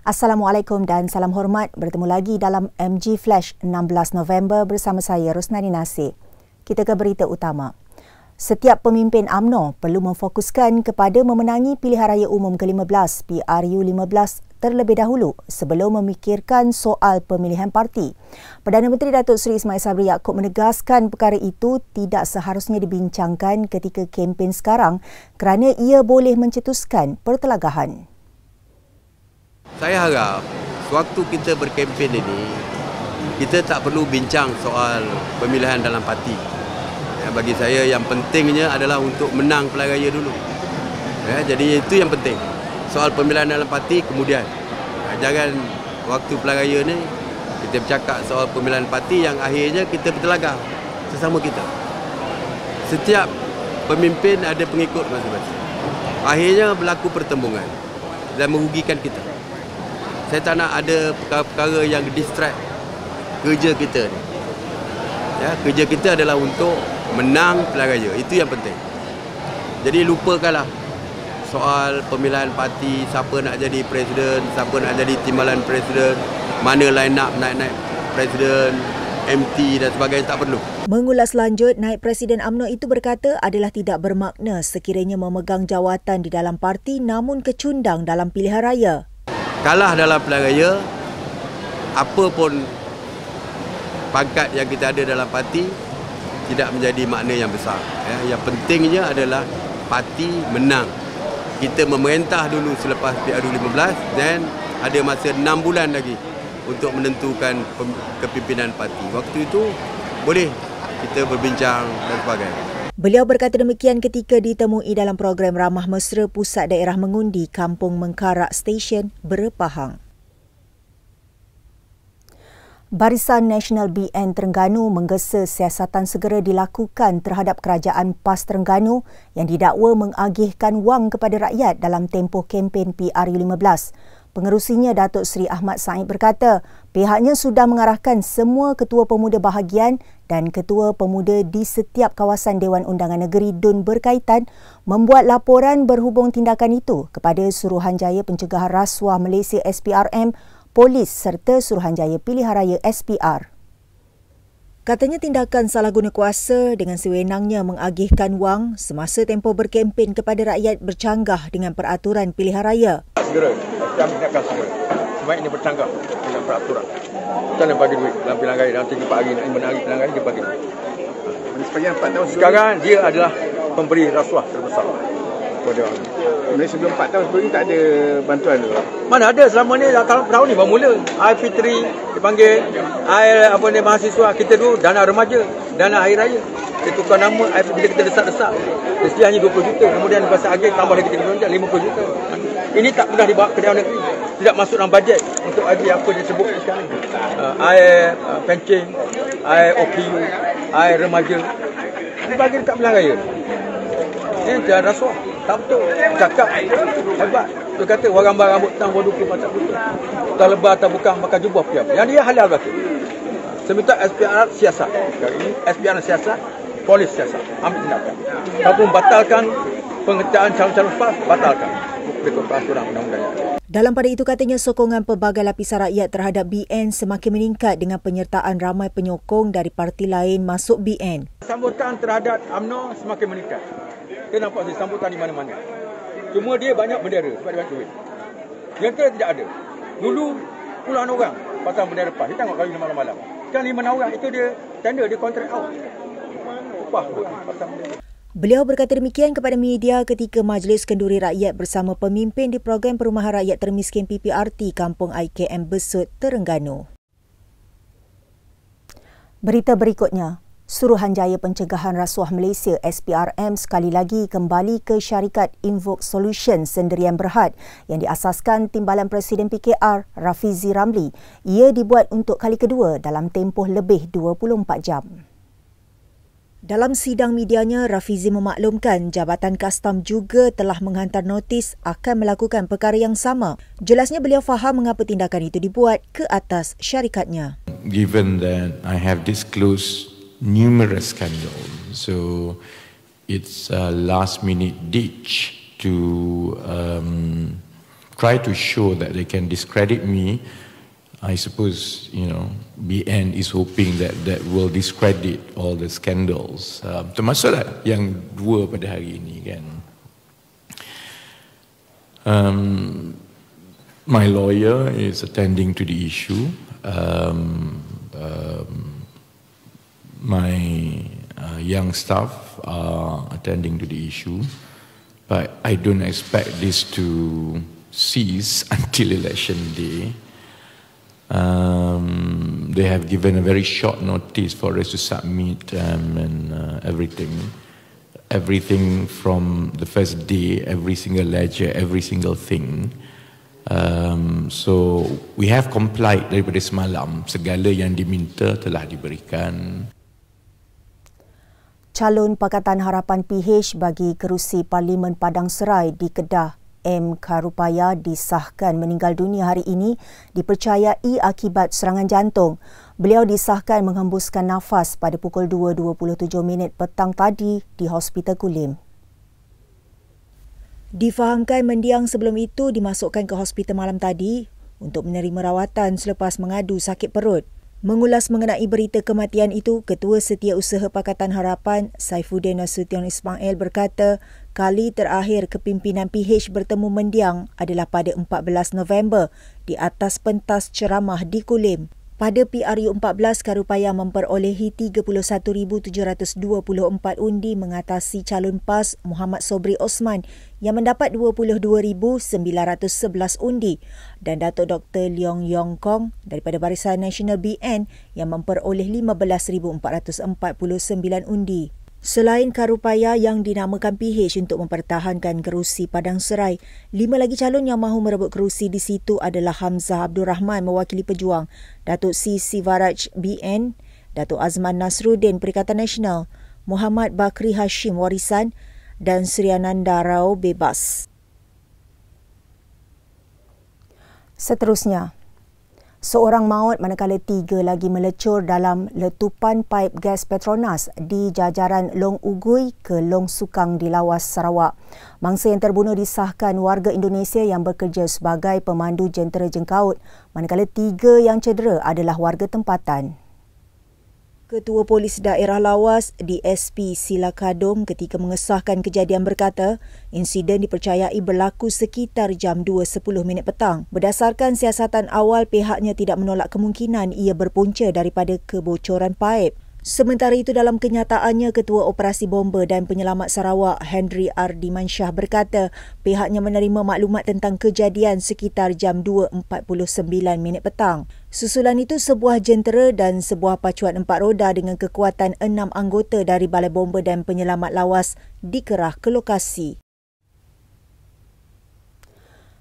Assalamualaikum dan salam hormat. Bertemu lagi dalam MG Flash 16 November bersama saya Rosnani Nasir. Kita ke berita utama. Setiap pemimpin UMNO perlu memfokuskan kepada memenangi pilihan raya umum ke-15 PRU15 terlebih dahulu sebelum memikirkan soal pemilihan parti. Perdana Menteri Datuk Seri Ismail Sabri Yaakob menegaskan perkara itu tidak seharusnya dibincangkan ketika kempen sekarang kerana ia boleh mencetuskan pertelagahan. Saya harap sewaktu kita berkempen ini, kita tak perlu bincang soal pemilihan dalam parti. Bagi saya yang pentingnya adalah untuk menang pilihan raya dulu. Jadi itu yang penting. Soal pemilihan dalam parti kemudian. Jangan waktu pilihan raya ni kita bercakap soal pemilihan parti yang akhirnya kita bertelagah sesama kita. Setiap pemimpin ada pengikut masing-masing. Akhirnya berlaku pertembungan dan merugikan kita. Saya tak nak ada perkara-perkara yang distract kerja kita ni. Kerja kita adalah untuk menang pilihan raya. Itu yang penting. Jadi lupakanlah soal pemilihan parti, siapa nak jadi presiden, siapa nak jadi timbalan presiden, mana line up naik-naik presiden, MT dan sebagainya, tak perlu. Mengulas lanjut, Naib Presiden UMNO itu berkata adalah tidak bermakna sekiranya memegang jawatan di dalam parti namun kecundang dalam pilihan raya. Kalah dalam pilihan raya, apa pun pangkat yang kita ada dalam parti tidak menjadi makna yang besar. Yang pentingnya adalah parti menang. Kita memerintah dulu selepas PRU15 dan ada masa 6 bulan lagi untuk menentukan kepimpinan parti. Waktu itu boleh kita berbincang dan sebagainya. Beliau berkata demikian ketika ditemui dalam program Ramah Mesra Pusat Daerah Mengundi Kampung Mengkarak Stesen Berpahang. Barisan Nasional BN Terengganu menggesa siasatan segera dilakukan terhadap Kerajaan PAS Terengganu yang didakwa mengagihkan wang kepada rakyat dalam tempoh kempen PRU15. Pengerusinya Datuk Seri Ahmad Said berkata pihaknya sudah mengarahkan semua ketua pemuda bahagian dan ketua pemuda di setiap kawasan Dewan Undangan Negeri DUN berkaitan membuat laporan berhubung tindakan itu kepada Suruhanjaya Pencegahan Rasuah Malaysia SPRM, Polis serta Suruhanjaya Pilihan Raya SPR. Katanya tindakan salah guna kuasa dengan sewenangnya mengagihkan wang semasa tempoh berkempen kepada rakyat bercanggah dengan peraturan pilihan raya. Segera, kami akan segera. Sebaiknya bercanggah dengan peraturan. Jangan bagi duit dalam pilihan raya dalam 3-4 hari, 5 hari pilihan raya dia bagi duit. Sepanjang 4 tahun sekarang dia adalah pemberi rasuah terbesar. Sebelum 4 tahun sebelum ni tak ada bantuan tu. Mana ada selama ni tahun ni baru mula. Air fitri dipanggil, air mahasiswa kita dulu dana remaja, dana hari raya. Kita tukar nama air bila kita desak-desak. Mesti hanya 20 juta, kemudian lepas agak tambah lagi 50 juta. Ini tak pernah dibawa ke dalam negeri. Tidak masuk dalam bajet untuk haji apa dia sebut sekarang. Air pencing, air OPU, air remaja. Dibagi dekat pilihan raya. Ini dia rasuah. Tak betul. Cakap hebat. Dia kata orang gambar rambut tang bodoh pun tak betul. Tak lebar tak bukan pakai jubah piam. Yang dia halal berlaku. Seminta SPR siasat. Ini SPR siasat, polis siasat. Ambil tindakan. Ataupun batalkan pengecahan calon-calon PAS, batalkan. Berikut peraturan undang-undang. Dalam pada itu katanya sokongan pelbagai lapisan rakyat terhadap BN semakin meningkat dengan penyertaan ramai penyokong dari parti lain masuk BN. Sambutan terhadap UMNO semakin meningkat. Kita nampak sambutan di mana-mana. Cuma dia banyak bendera sebab dia banyak duit. Yang kita tidak ada. Dulu puluhan orang pasang bendera PAS. Dia tengok kali malam-malam. Sekarang 5 orang itu dia tender, dia kontrak out. Upah pasang bendera. Beliau berkata demikian kepada media ketika Majlis Kenduri Rakyat bersama pemimpin di program Perumahan Rakyat Termiskin PPRT Kampung IKM Besut, Terengganu. Berita berikutnya. Suruhanjaya Pencegahan Rasuah Malaysia SPRM sekali lagi kembali ke syarikat Invoke Solution Sendirian Berhad yang diasaskan Timbalan Presiden PKR Rafizi Ramli. Ia dibuat untuk kali kedua dalam tempoh lebih 24 jam. Dalam sidang medianya, Rafizi memaklumkan Jabatan Kastam juga telah menghantar notis akan melakukan perkara yang sama. Jelasnya beliau faham mengapa tindakan itu dibuat ke atas syarikatnya. Given that I have disclosed numerous scandals, so it's a last-minute ditch to try to show that they can discredit me, I suppose, BN is hoping that will discredit all the scandals. Termasuklah yang dua pada hari ini kan. My lawyer is attending to the issue. My young staff are attending to the issue, but I don't expect this to cease until election day. They have given a very short notice for us to submit and everything from the first day, every single ledger, every single thing. So we have complied daripada semalam, segala yang diminta telah diberikan. Calon Pakatan Harapan PH bagi kerusi Parlimen Padang Serai di Kedah, M. Karupaya, disahkan meninggal dunia hari ini dipercayai akibat serangan jantung. Beliau disahkan menghembuskan nafas pada pukul 2.27 petang tadi di Hospital Kulim. Difahamkan mendiang sebelum itu dimasukkan ke hospital malam tadi untuk menerima rawatan selepas mengadu sakit perut. Mengulas mengenai berita kematian itu, Ketua Setiausaha Pakatan Harapan Saifuddin Nasution Ismail berkata kali terakhir kepimpinan PH bertemu mendiang adalah pada 14 November di atas pentas ceramah di Kulim. Pada PRU14, Karupaya memperolehi 31,724 undi mengatasi calon PAS Muhammad Sobri Osman yang mendapat 22,911 undi dan Datuk Dr. Leong Yong Kong daripada Barisan Nasional BN yang memperoleh 15,449 undi. Selain Karupaya yang dinamakan PH untuk mempertahankan kerusi Padang Serai, 5 lagi calon yang mahu merebut kerusi di situ adalah Hamzah Abdul Rahman mewakili Pejuang, Datuk C. Sivaraj BN, Datuk Azman Nasruddin Perikatan Nasional, Muhammad Bakri Hashim Warisan dan Sri Ananda Rao Bebas. Seterusnya, seorang maut manakala 3 lagi melecur dalam letupan paip gas Petronas di jajaran Long Ugui ke Long Sukang di Lawas, Sarawak. Mangsa yang terbunuh disahkan warga Indonesia yang bekerja sebagai pemandu jentera jengkaut, manakala 3 yang cedera adalah warga tempatan. Ketua Polis Daerah Lawas, DSP Sila Kadom, ketika mengesahkan kejadian berkata, insiden dipercayai berlaku sekitar jam 2.10 petang. Berdasarkan siasatan awal, pihaknya tidak menolak kemungkinan ia berpunca daripada kebocoran paip. Sementara itu, dalam kenyataannya, Ketua Operasi Bomba dan Penyelamat Sarawak, Henry R. Dimansyah berkata, pihaknya menerima maklumat tentang kejadian sekitar jam 2.49 petang. Susulan itu, sebuah jentera dan sebuah pacuan 4 roda dengan kekuatan 6 anggota dari Balai Bomba dan Penyelamat Lawas dikerah ke lokasi.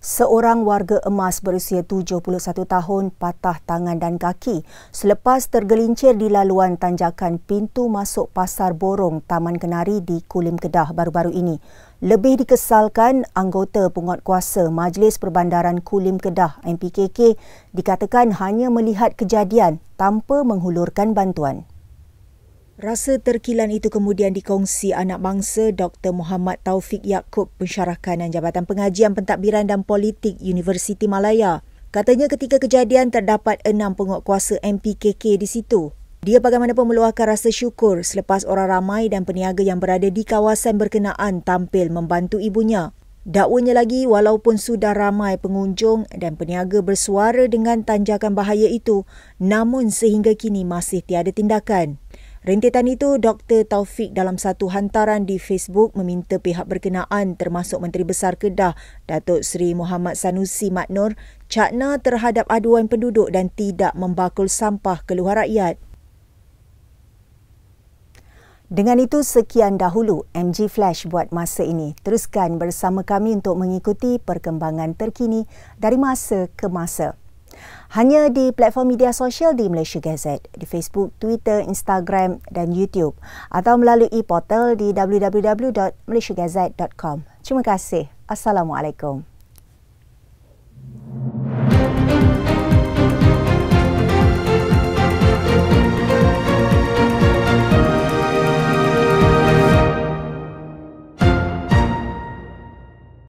Seorang warga emas berusia 71 tahun patah tangan dan kaki selepas tergelincir di laluan tanjakan pintu masuk Pasar Borong, Taman Kenari di Kulim, Kedah baru-baru ini. Lebih dikesalkan, anggota penguatkuasa Majlis Perbandaran Kulim Kedah MPKK dikatakan hanya melihat kejadian tanpa menghulurkan bantuan. Rasa terkilan itu kemudian dikongsi anak bangsa Dr. Muhammad Taufik Yaakob, Pensyarah Kanan Jabatan Pengajian Pentadbiran dan Politik Universiti Malaya. Katanya ketika kejadian terdapat 6 penguatkuasa MPKK di situ. Dia bagaimanapun meluahkan rasa syukur selepas orang ramai dan peniaga yang berada di kawasan berkenaan tampil membantu ibunya. Dakwanya lagi, walaupun sudah ramai pengunjung dan peniaga bersuara dengan tanjakan bahaya itu, namun sehingga kini masih tiada tindakan. Rentetan itu, Dr. Taufik dalam satu hantaran di Facebook meminta pihak berkenaan termasuk Menteri Besar Kedah, Datuk Seri Muhammad Sanusi Maknur, cakna terhadap aduan penduduk dan tidak membakul sampah keluar rakyat. Dengan itu, sekian dahulu MG Flash buat masa ini. Teruskan bersama kami untuk mengikuti perkembangan terkini dari masa ke masa. Hanya di platform media sosial di Malaysia Gazette, di Facebook, Twitter, Instagram dan YouTube atau melalui portal di www.malaysiagazette.com. Terima kasih. Assalamualaikum.